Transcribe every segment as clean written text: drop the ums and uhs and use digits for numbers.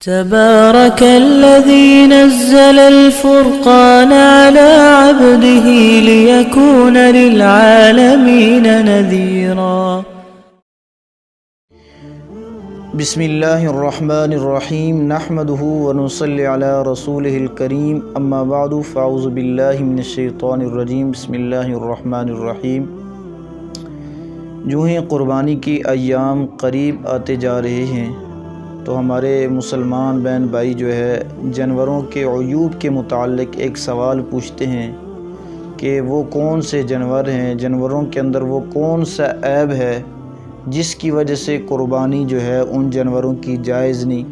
تبارك الذي نزل الفرقان على عبده ليكون للعالمين نذيرا. بسم اللہ الرحمن الرحیم نحمده ونصلی علی رسولہ الکریم اما بعد فاعوذ باللہ من الشیطان الرجیم بسم اللہ الرحمن الرحیم۔ جو ہی قربانی کی ایام قریب آتے جا رہے ہیں تو ہمارے مسلمان بہن بھائی جو ہے جانوروں کے عیوب کے متعلق ایک سوال پوچھتے ہیں کہ وہ کون سے جانور ہیں، جانوروں کے اندر وہ کون سا عیب ہے جس کی وجہ سے قربانی جو ہے ان جانوروں کی جائز نہیں۔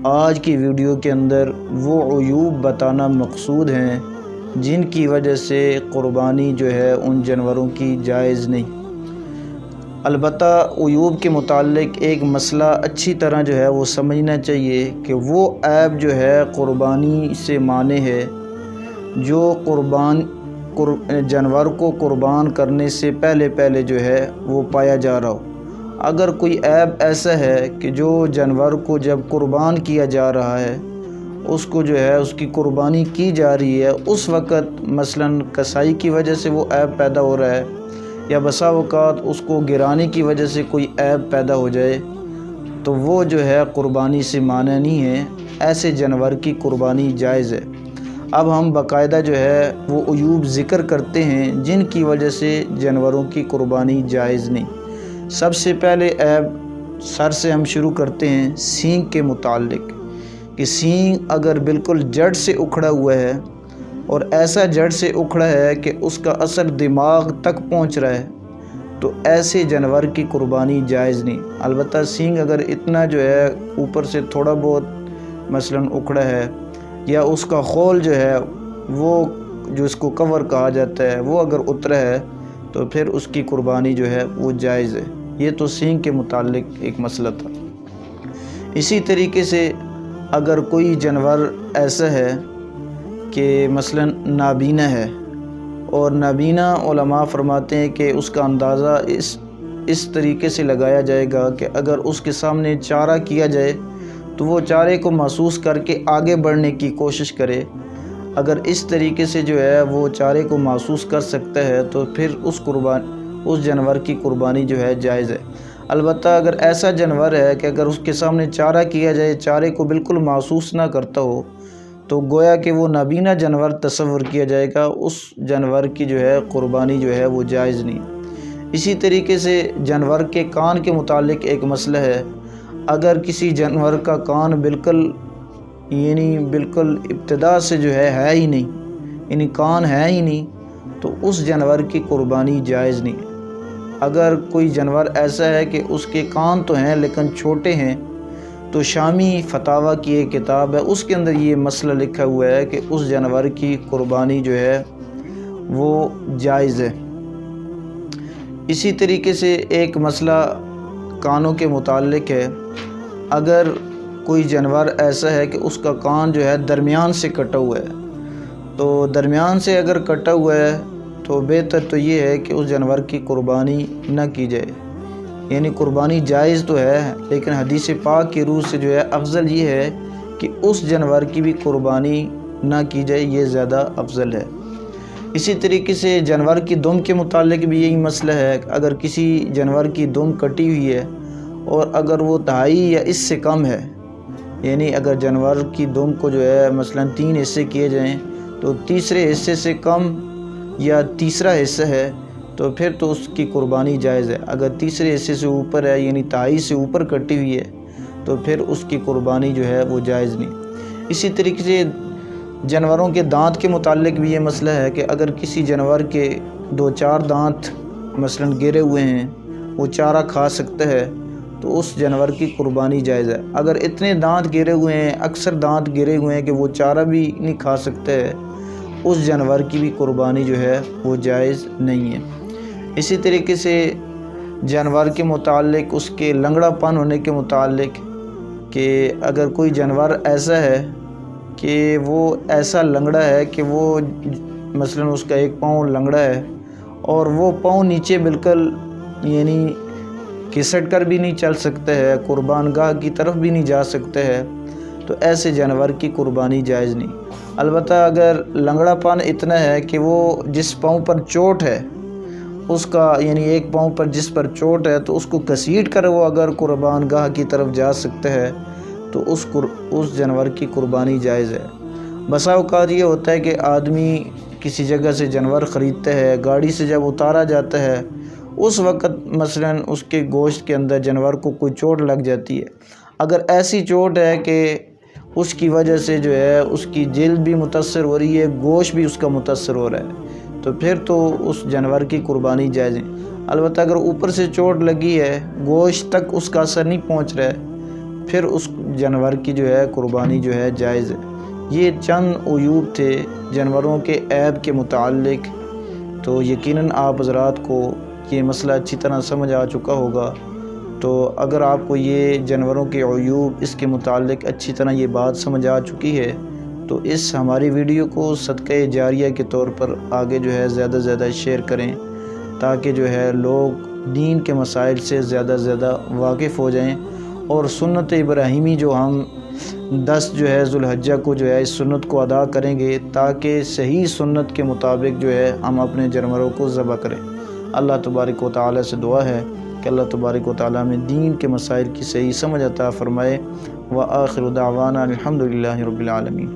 آج کی ویڈیو کے اندر وہ عیوب بتانا مقصود ہیں جن کی وجہ سے قربانی جو ہے ان جانوروں کی جائز نہیں۔ البتہ عیوب کے متعلق ایک مسئلہ اچھی طرح جو ہے وہ سمجھنا چاہیے کہ وہ عیب جو ہے قربانی سے مانع ہے جو جانور کو قربان کرنے سے پہلے جو ہے وہ پایا جا رہا ہو۔ اگر کوئی عیب ایسا ہے کہ جو جانور کو جب قربان کیا جا رہا ہے اس کو جو ہے اس کی قربانی کی جا رہی ہے اس وقت مثلاً کسائی کی وجہ سے وہ عیب پیدا ہو رہا ہے یا بسا اوقات اس کو گرانے کی وجہ سے کوئی عیب پیدا ہو جائے تو وہ جو ہے قربانی سے مانع نہیں ہے، ایسے جانور کی قربانی جائز ہے۔ اب ہم باقاعدہ جو ہے وہ عیوب ذکر کرتے ہیں جن کی وجہ سے جانوروں کی قربانی جائز نہیں۔ سب سے پہلے عیب سر سے ہم شروع کرتے ہیں سینگ کے متعلق کہ سینگ اگر بالکل جڑ سے اکھڑا ہوا ہے اور ایسا جڑ سے اکھڑا ہے کہ اس کا اثر دماغ تک پہنچ رہا ہے تو ایسے جانور کی قربانی جائز نہیں۔ البتہ سینگ اگر اتنا جو ہے اوپر سے تھوڑا بہت مثلاً اکھڑا ہے یا اس کا خول جو ہے وہ جو اس کو کور کہا جاتا ہے وہ اگر اترا ہے تو پھر اس کی قربانی جو ہے وہ جائز ہے۔ یہ تو سینگ کے متعلق ایک مسئلہ تھا۔ اسی طریقے سے اگر کوئی جانور ایسا ہے کہ مثلاً نابینا ہے اور نابینا علماء فرماتے ہیں کہ اس کا اندازہ اس طریقے سے لگایا جائے گا کہ اگر اس کے سامنے چارہ کیا جائے تو وہ چارے کو محسوس کر کے آگے بڑھنے کی کوشش کرے۔ اگر اس طریقے سے جو ہے وہ چارے کو محسوس کر سکتا ہے تو پھر اس جانور کی قربانی جو ہے جائز ہے۔ البتہ اگر ایسا جانور ہے کہ اگر اس کے سامنے چارہ کیا جائے چارے کو بالکل محسوس نہ کرتا ہو تو گویا کہ وہ نابینا جانور تصور کیا جائے گا، اس جانور کی جو ہے قربانی جو ہے وہ جائز نہیں۔ اسی طریقے سے جانور کے کان کے متعلق ایک مسئلہ ہے۔ اگر کسی جانور کا کان بالکل ابتدا سے جو ہے ہی نہیں، کان ہے ہی نہیں تو اس جانور کی قربانی جائز نہیں۔ اگر کوئی جانور ایسا ہے کہ اس کے کان تو ہیں لیکن چھوٹے ہیں تو شامی فتاویٰ کی ایک کتاب ہے اس کے اندر یہ مسئلہ لکھا ہوا ہے کہ اس جانور کی قربانی جو ہے وہ جائز ہے۔ اسی طریقے سے ایک مسئلہ کانوں کے متعلق ہے۔ اگر کوئی جانور ایسا ہے کہ اس کا کان جو ہے درمیان سے کٹا ہوا ہے تو درمیان سے اگر کٹا ہوا ہے تو بہتر تو یہ ہے کہ اس جانور کی قربانی نہ کی جائے، قربانی جائز تو ہے لیکن حدیث پاک کی روح سے جو ہے افضل یہ ہے کہ اس جانور کی بھی قربانی نہ کی جائے، یہ زیادہ افضل ہے۔ اسی طریقے سے جانور کی دم کے متعلق بھی یہی مسئلہ ہے۔ اگر کسی جانور کی دم کٹی ہوئی ہے اور اگر وہ تہائی یا اس سے کم ہے، اگر جانور کی دم کو جو ہے مثلاً 3 حصے کیے جائیں تو تیسرے حصے سے کم یا تیسرا حصہ ہے تو پھر تو اس کی قربانی جائز ہے۔ اگر تیسرے حصے سے اوپر ہے تہائی سے اوپر کٹی ہوئی ہے تو پھر اس کی قربانی جو ہے وہ جائز نہیں۔ اسی طریقے سے جانوروں کے دانت کے متعلق بھی یہ مسئلہ ہے کہ اگر کسی جانور کے 2-4 دانت مثلاً گرے ہوئے ہیں، وہ چارہ کھا سکتا ہے تو اس جانور کی قربانی جائز ہے۔ اگر اتنے دانت گرے ہوئے ہیں، اکثر دانت گرے ہوئے ہیں کہ وہ چارہ بھی نہیں کھا سکتا ہے، اس جانور کی بھی قربانی جو ہے وہ جائز نہیں ہے۔ اسی طریقے سے جانور کے متعلق اس کے لنگڑا پن ہونے کے متعلق کہ اگر کوئی جانور ایسا ہے کہ وہ ایسا لنگڑا ہے کہ وہ مثلاً اس کا ایک پاؤں لنگڑا ہے اور وہ پاؤں نیچے بالکل گھسٹ کر بھی نہیں چل سکتا ہے، قربان گاہ کی طرف بھی نہیں جا سکتا ہے، تو ایسے جانور کی قربانی جائز نہیں۔ البتہ اگر لنگڑا پن اتنا ہے کہ وہ جس پاؤں پر چوٹ ہے اس کا، یعنی ایک پاؤں پر جس پر چوٹ ہے تو اس کو گھسیٹ کر وہ اگر قربان گاہ کی طرف جا سکتا ہے تو اس جانور کی قربانی جائز ہے۔ بسا اوقات یہ ہوتا ہے کہ آدمی کسی جگہ سے جانور خریدتا ہے، گاڑی سے جب اتارا جاتا ہے اس وقت مثلا اس کے گوشت کے اندر جانور کو کوئی چوٹ لگ جاتی ہے۔ اگر ایسی چوٹ ہے کہ اس کی وجہ سے جو ہے اس کی جلد بھی متاثر ہو رہی ہے، گوشت بھی اس کا متاثر ہو رہا ہے، تو پھر تو اس جانور کی قربانی جائز ہے۔ البتہ اگر اوپر سے چوٹ لگی ہے، گوشت تک اس کا اثر نہیں پہنچ رہا ہے، پھر اس جانور کی جو ہے قربانی جو ہے جائز ہے۔ یہ چند عیوب تھے جانوروں کے عیب کے متعلق، تو یقیناً آپ حضرات کو یہ مسئلہ اچھی طرح سمجھ آ چکا ہوگا۔ تو اگر آپ کو یہ جانوروں کے عیوب اس کے متعلق اچھی طرح یہ بات سمجھ آ چکی ہے تو اس ہماری ویڈیو کو صدقہ جاریہ کے طور پر آگے جو ہے زیادہ سے زیادہ شیئر کریں، تاکہ جو ہے لوگ دین کے مسائل سے زیادہ سے زیادہ واقف ہو جائیں، اور سنت ابراہیمی جو ہم 10 جو ہے ذو الحجہ کو جو ہے اس سنت کو ادا کریں گے، تاکہ صحیح سنت کے مطابق جو ہے ہم اپنے جانوروں کو ذبح کریں۔ اللہ تبارک و تعالی سے دعا ہے کہ اللہ تبارک و تعالی میں دین کے مسائل کی صحیح سمجھ عطا فرمائے۔ وآخر دعوانا الحمدللہ رب العالمین۔